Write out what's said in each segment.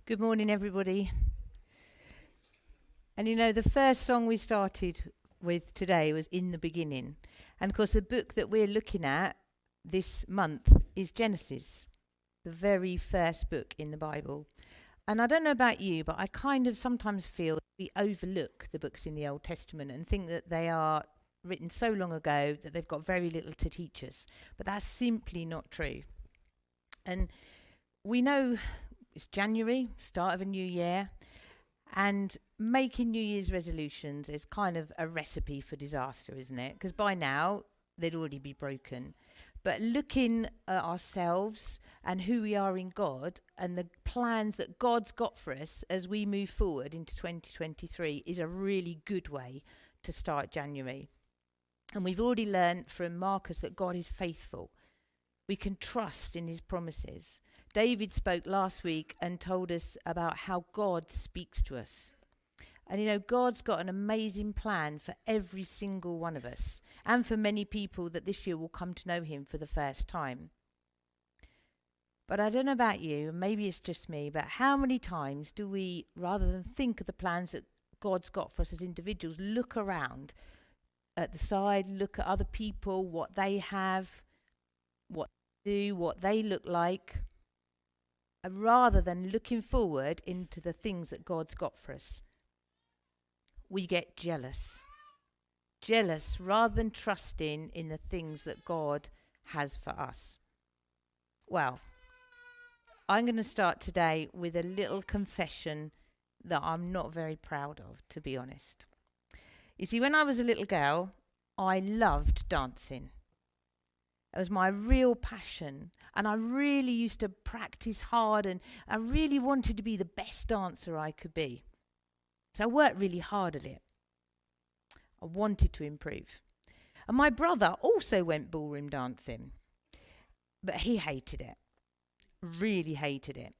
Good morning, everybody. And you know, the first song we started with today was In the Beginning. And of course, the book that we're looking at this month is Genesis, the very first book in the Bible. And I don't know about you, but I kind of sometimes feel we overlook the books in the Old Testament and think that they are written so long ago that they've got very little to teach us. But that's simply not true. And we know it's January, start of a new year, and making New Year's resolutions is kind of a recipe for disaster, isn't it? Because by now, they'd already be broken. But looking at ourselves and who we are in God and the plans that God's got for us as we move forward into 2023 is a really good way to start January. And we've already learned from Marcus that God is faithful. We can trust in his promises. David spoke last week and told us about how God speaks to us. And you know, God's got an amazing plan for every single one of us and for many people that this year will come to know him for the first time. But I don't know about you, and maybe it's just me, but how many times do we, rather than think of the plans that God's got for us as individuals, look around at the side, look at other people, what they have, what they do, what they look like, rather than looking forward into the things that God's got for us? We get jealous. Jealous rather than trusting in the things that God has for us. Well, I'm going to start today with a little confession that I'm not very proud of, to be honest. You see, when I was a little girl, I loved dancing. It was my real passion, and I really used to practice hard, and I really wanted to be the best dancer I could be. So I worked really hard at it. I wanted to improve. And my brother also went ballroom dancing, but he hated it, really hated it.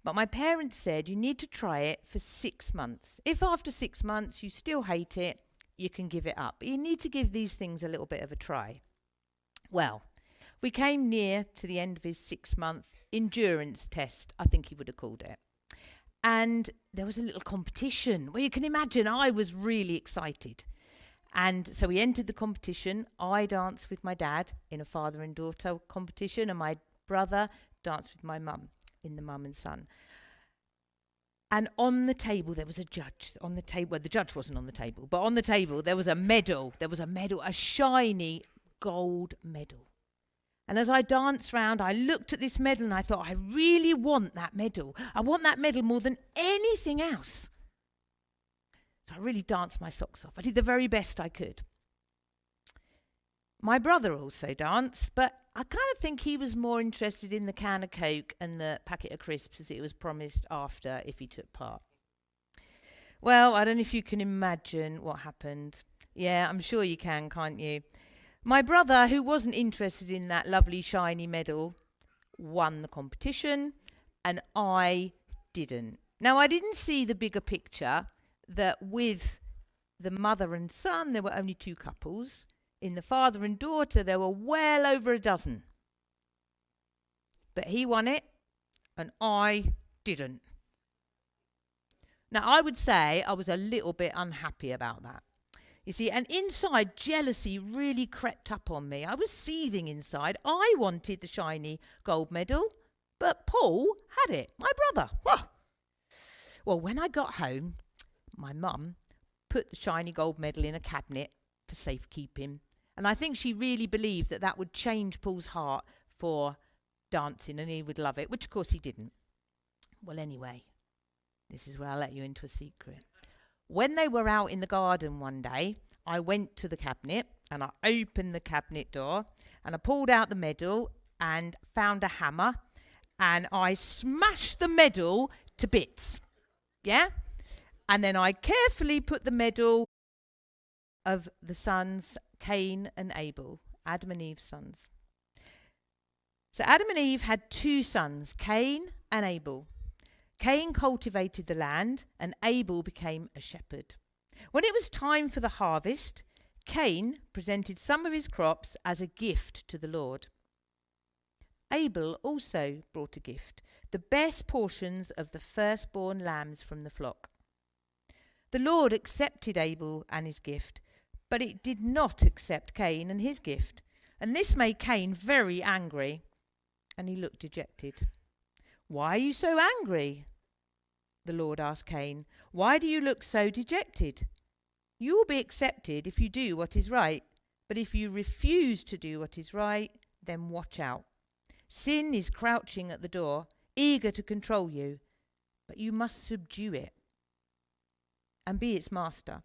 But my parents said, you need to try it for 6 months. If after 6 months you still hate it, you can give it up. But you need to give these things a little bit of a try. Well, we came near to the end of his 6-month endurance test, I think he would have called it. And there was a little competition. Well, you can imagine I was really excited. And so we entered the competition. I danced with my dad in a father and daughter competition, and my brother danced with my mum in the mum and son. And on the table, there was a judge. On the table, well, the judge wasn't on the table, but on the table, there was a medal. There was a medal, a shiny gold medal. And as I danced round, I looked at this medal and I thought, I really want that medal. I want that medal more than anything else. So I really danced my socks off. I did the very best I could. My brother also danced, but I kind of think he was more interested in the can of Coke and the packet of crisps as it was promised after if he took part. Well, I don't know if you can imagine what happened. Yeah, I'm sure you can, can't you? My brother, who wasn't interested in that lovely shiny medal, won the competition, and I didn't. Now, I didn't see the bigger picture that with the mother and son, there were only 2 couples. In the father and daughter, there were well over a dozen. But he won it, and I didn't. Now, I would say I was a little bit unhappy about that. You see, and inside, jealousy really crept up on me. I was seething inside. I wanted the shiny gold medal, but Paul had it, my brother. Well, when I got home, my mum put the shiny gold medal in a cabinet for safekeeping. And I think she really believed that that would change Paul's heart for dancing and he would love it, which of course he didn't. Well, anyway, this is where I'll let you into a secret. When they were out in the garden one day, I went to the cabinet and I opened the cabinet door and I pulled out the medal and found a hammer and I smashed the medal to bits. Yeah? And then I carefully put the medal of the sons, Cain and Abel, Adam and Eve's sons. So Adam and Eve had 2 sons, Cain and Abel. Cain cultivated the land and Abel became a shepherd. When it was time for the harvest, Cain presented some of his crops as a gift to the Lord. Abel also brought a gift, the best portions of the firstborn lambs from the flock. The Lord accepted Abel and his gift, but it did not accept Cain and his gift. And this made Cain very angry, and he looked dejected. "Why are you so angry?" the Lord asked Cain. "Why do you look so dejected? You will be accepted if you do what is right, but if you refuse to do what is right, then watch out. Sin is crouching at the door, eager to control you, but you must subdue it and be its master."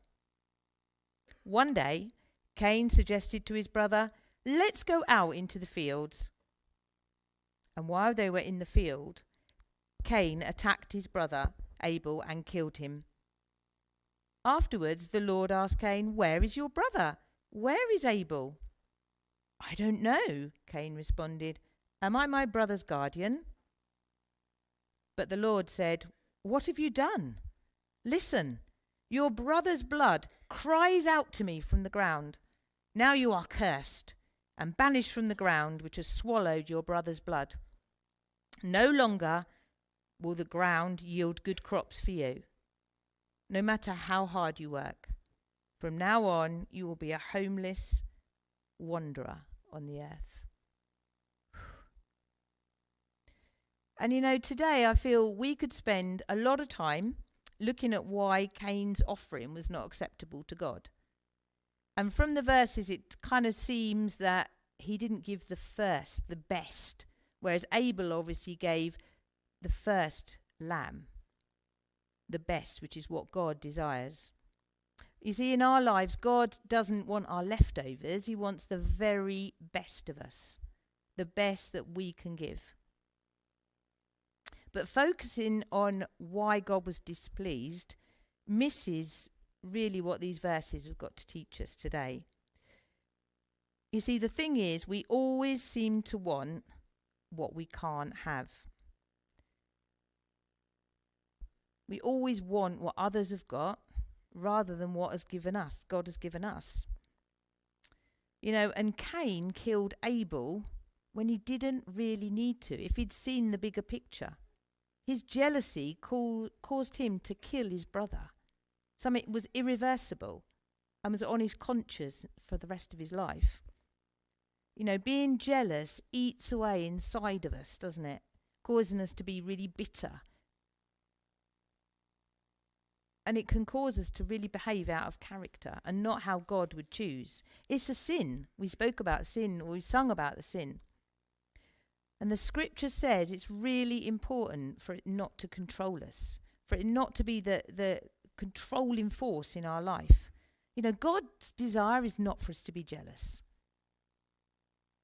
One day, Cain suggested to his brother, "Let's go out into the fields." And while they were in the field, Cain attacked his brother Abel and killed him. Afterwards, the Lord asked Cain, "Where is your brother? Where is Abel?" "I don't know," Cain responded. "Am I my brother's guardian?" But the Lord said, "What have you done? Listen, your brother's blood cries out to me from the ground. Now you are cursed and banished from the ground which has swallowed your brother's blood. No longer will the ground yield good crops for you, no matter how hard you work. From now on, you will be a homeless wanderer on the earth." And today I feel we could spend a lot of time looking at why Cain's offering was not acceptable to God. And from the verses, it kind of seems that he didn't give the first, the best, whereas Abel obviously gave the first lamb, the best, which is what God desires. You see, in our lives, God doesn't want our leftovers. He wants the very best of us, the best that we can give. But focusing on why God was displeased misses really what these verses have got to teach us today. You see, the thing is, we always seem to want what we can't have. We always want what others have got rather than what God has given us. And Cain killed Abel when he didn't really need to, if he'd seen the bigger picture. His jealousy caused him to kill his brother. Something was irreversible and was on his conscience for the rest of his life. Being jealous eats away inside of us, doesn't it? Causing us to be really bitter. And it can cause us to really behave out of character and not how God would choose. It's a sin. We spoke about sin, or we sung about the sin. And the scripture says it's really important for it not to control us, for it not to be the controlling force in our life. God's desire is not for us to be jealous.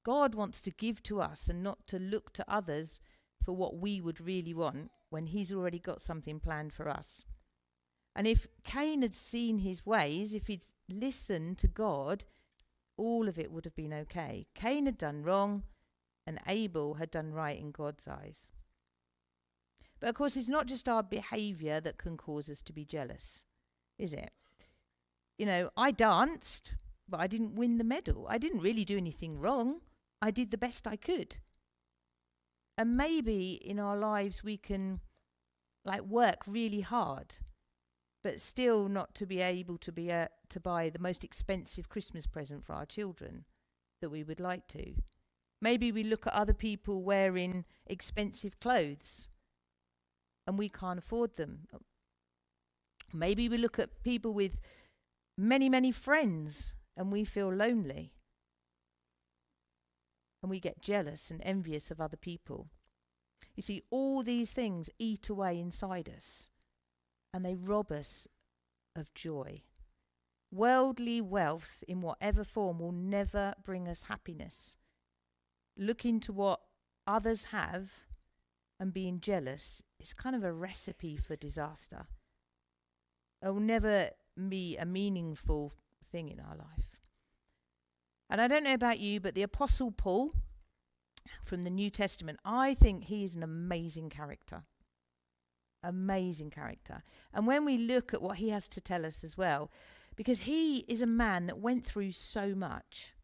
God wants to give to us and not to look to others for what we would really want when he's already got something planned for us. And if Cain had seen his ways, if he'd listened to God, all of it would have been okay. Cain had done wrong and Abel had done right in God's eyes. But of course, it's not just our behaviour that can cause us to be jealous, is it? I danced, but I didn't win the medal. I didn't really do anything wrong. I did the best I could. And maybe in our lives we can work really hard, but still not to be able to buy the most expensive Christmas present for our children that we would like to. Maybe we look at other people wearing expensive clothes and we can't afford them. Maybe we look at people with many, many friends and we feel lonely. And we get jealous and envious of other people. You see, all these things eat away inside us and they rob us of joy. Worldly wealth in whatever form will never bring us happiness. Looking to what others have and being jealous is kind of a recipe for disaster. It will never be a meaningful thing in our life. And I don't know about you, but the Apostle Paul from the New Testament, I think he is an amazing character. Amazing character. And when we look at what he has to tell us as well, because he is a man that went through so much.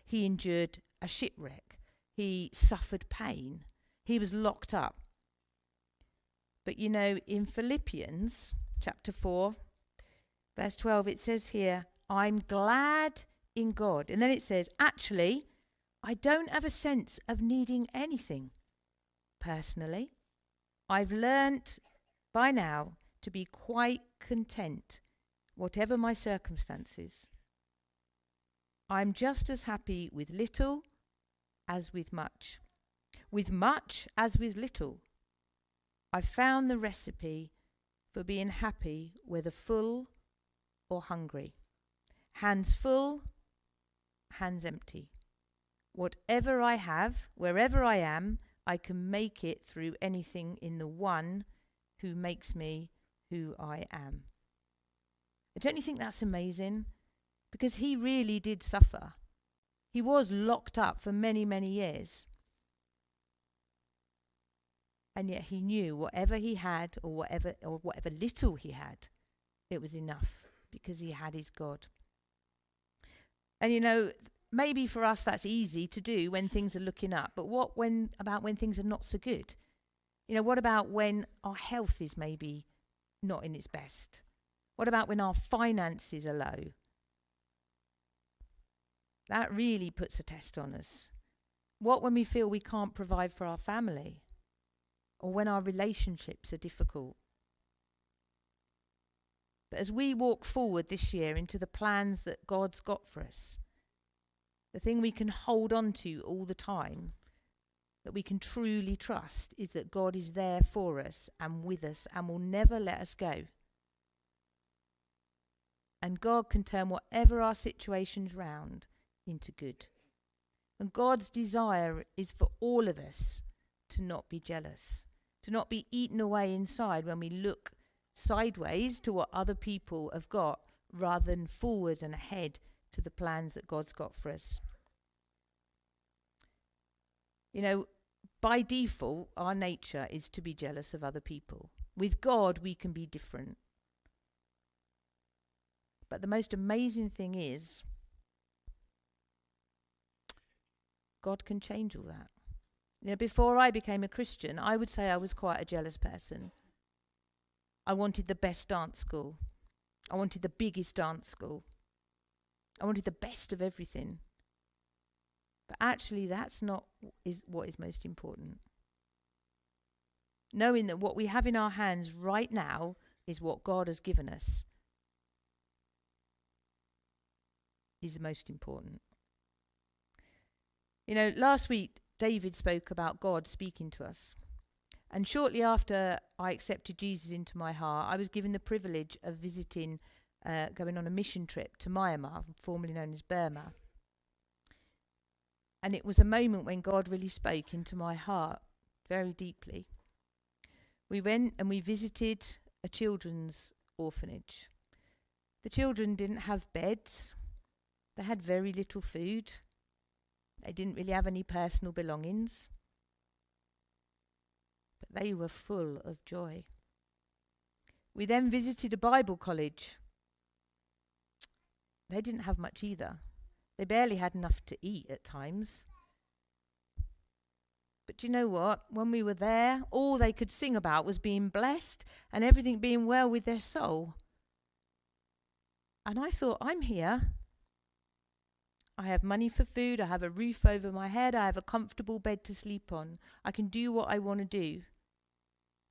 He endured a shipwreck. He suffered pain. He was locked up. But you know, in Philippians chapter 4, verse 12, it says here, I'm glad in God. And then it says, actually, I don't have a sense of needing anything personally. I've learnt by now to be quite content, whatever my circumstances. I'm just as happy with little as with much as with little. I've found the recipe for being happy, whether full or hungry. Hands full, hands empty. Whatever I have, wherever I am, I can make it through anything in the one who makes me who I am. Don't you think that's amazing? Because he really did suffer. He was locked up for many, many years. And yet he knew whatever he had or whatever little he had, it was enough because he had his God. And you know, maybe for us that's easy to do when things are looking up. But what about when things are not so good? You know, what about when our health is maybe not in its best? What about when our finances are low? That really puts a test on us. What when we feel we can't provide for our family? Or when our relationships are difficult? But as we walk forward this year into the plans that God's got for us, the thing we can hold on to all the time, that we can truly trust, is that God is there for us and with us and will never let us go. And God can turn whatever our situation's round into good. And God's desire is for all of us to not be jealous, to not be eaten away inside when we look sideways to what other people have got rather than forward and ahead to the plans that God's got for us. You know, by default, our nature is to be jealous of other people. With God, we can be different. But the most amazing thing is, God can change all that. You know, before I became a Christian, I would say I was quite a jealous person. I wanted the best dance school. I wanted the biggest dance school. I wanted the best of everything. But actually, that's not what is most important. Knowing that what we have in our hands right now is what God has given us is most important. You know, last week, David spoke about God speaking to us. And shortly after I accepted Jesus into my heart, I was given the privilege of visiting, going on a mission trip to Myanmar, formerly known as Burma. And it was a moment when God really spoke into my heart very deeply. We went and we visited a children's orphanage. The children didn't have beds. They had very little food. They didn't really have any personal belongings. But they were full of joy. We then visited a Bible college. They didn't have much either. They barely had enough to eat at times. But you know what? When we were there, all they could sing about was being blessed and everything being well with their soul. And I thought, I'm here. I have money for food. I have a roof over my head. I have a comfortable bed to sleep on. I can do what I want to do.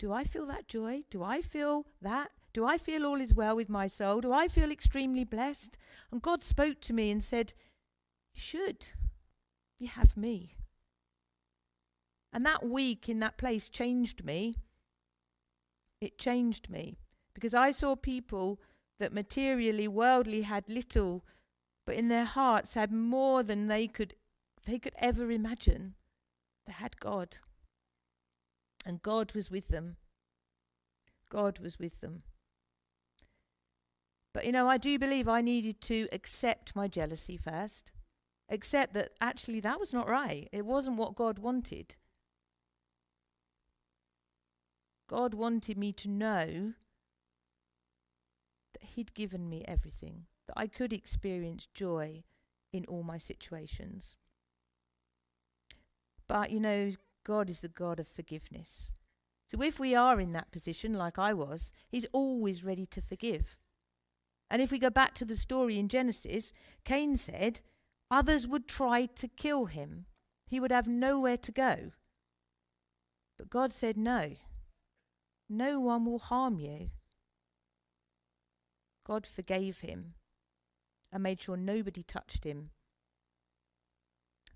Do I feel that joy? Do I feel that? Do I feel all is well with my soul? Do I feel extremely blessed? And God spoke to me and said, you should. You have me. And that week in that place changed me. It changed me. Because I saw people that materially, worldly had little, but in their hearts had more than they could ever imagine. They had God. And God was with them. God was with them. But you know, I do believe I needed to accept my jealousy first. Accept that actually that was not right. It wasn't what God wanted. God wanted me to know that He'd given me everything, that I could experience joy in all my situations. But, God is the God of forgiveness. So if we are in that position, like I was, he's always ready to forgive. And if we go back to the story in Genesis, Cain said others would try to kill him. He would have nowhere to go. But God said, no one will harm you. God forgave him and made sure nobody touched him.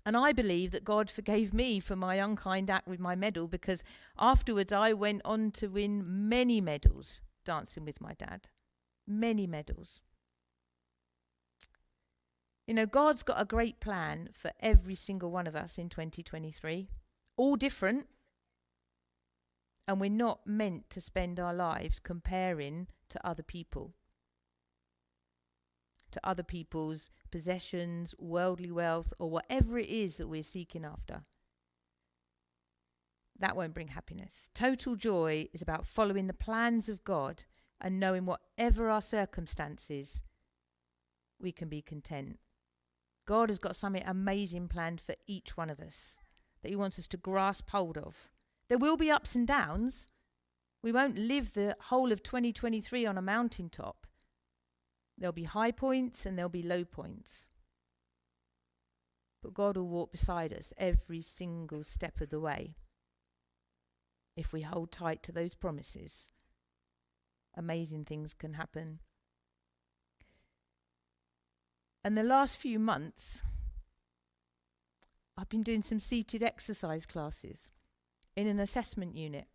And I believe that God forgave me for my unkind act with my medal, because afterwards I went on to win many medals dancing with my dad. Many medals. God's got a great plan for every single one of us in 2023. All different. And we're not meant to spend our lives comparing to other people. To other people's possessions, worldly wealth, or whatever it is that we're seeking after. That won't bring happiness. Total joy is about following the plans of God and knowing whatever our circumstances, we can be content. God has got something amazing planned for each one of us that he wants us to grasp hold of. There will be ups and downs. We won't live the whole of 2023 on a mountaintop. There'll be high points and there'll be low points. But God will walk beside us every single step of the way. If we hold tight to those promises, amazing things can happen. And the last few months, I've been doing some seated exercise classes in an assessment unit.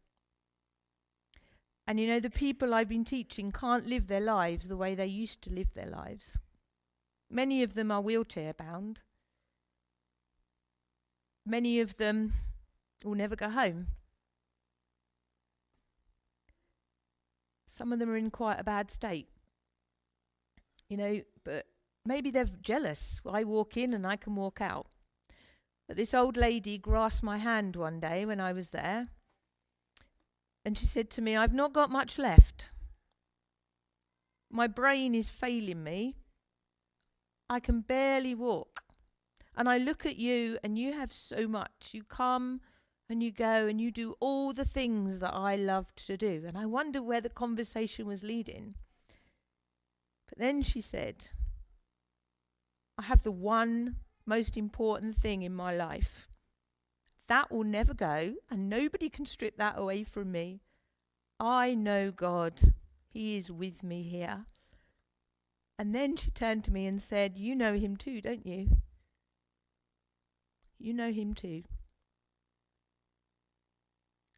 And the people I've been teaching can't live their lives the way they used to live their lives. Many of them are wheelchair bound. Many of them will never go home. Some of them are in quite a bad state. But maybe they're jealous. I walk in and I can walk out. But this old lady grasped my hand one day when I was there. And she said to me, I've not got much left. My brain is failing me. I can barely walk. And I look at you and you have so much. You come and you go and you do all the things that I loved to do. And I wonder where the conversation was leading. But then she said, I have the one most important thing in my life. That will never go, and nobody can strip that away from me. I know God. He is with me here. And then she turned to me and said, you know him too, don't you? You know him too.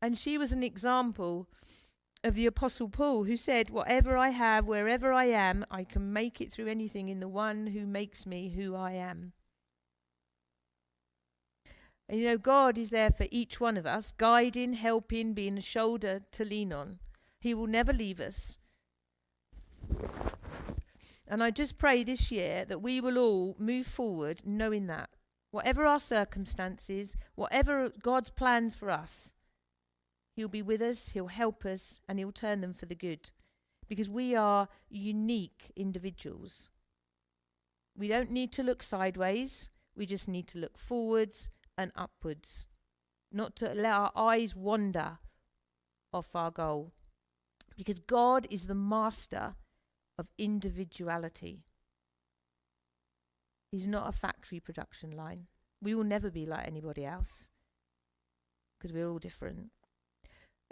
And she was an example of the Apostle Paul, who said, whatever I have, wherever I am, I can make it through anything in the one who makes me who I am. And God is there for each one of us, guiding, helping, being a shoulder to lean on. He will never leave us. And I just pray this year that we will all move forward knowing that. Whatever our circumstances, whatever God's plans for us, he'll be with us, he'll help us, and he'll turn them for the good. Because we are unique individuals. We don't need to look sideways. We just need to look forwards and upwards, not to let our eyes wander off our goal, because God is the master of individuality. He's not a factory production line. We will never be like anybody else, because we're all different.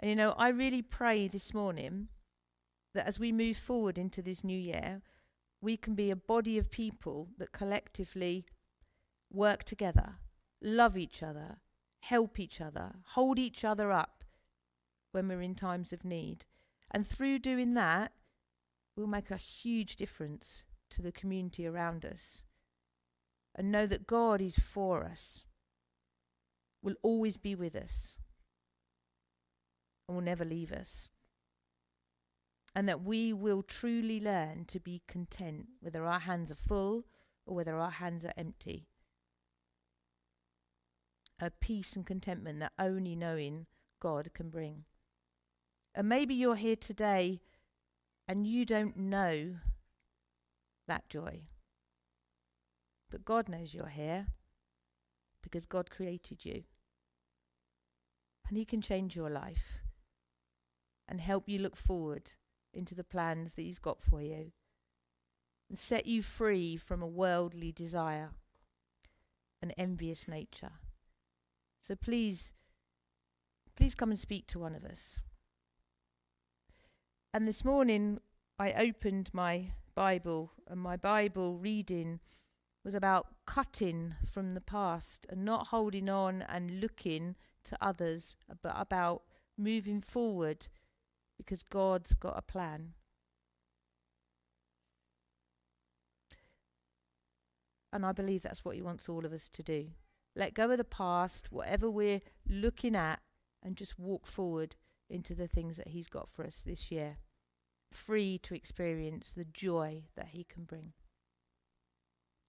And I really pray this morning that as we move forward into this new year, we can be a body of people that collectively work together, love each other, help each other, hold each other up when we're in times of need. And through doing that, we'll make a huge difference to the community around us. And know that God is for us, will always be with us, and will never leave us. And that we will truly learn to be content, whether our hands are full or whether our hands are empty. A peace and contentment that only knowing God can bring. And maybe you're here today and you don't know that joy. But God knows you're here because God created you. And he can change your life and help you look forward into the plans that he's got for you and set you free from a worldly desire, an envious nature. So please come and speak to one of us. And this morning I opened my Bible, and my Bible reading was about cutting from the past and not holding on and looking to others, but about moving forward because God's got a plan. And I believe that's what he wants all of us to do. Let go of the past, whatever we're looking at, and just walk forward into the things that he's got for us this year, free to experience the joy that he can bring.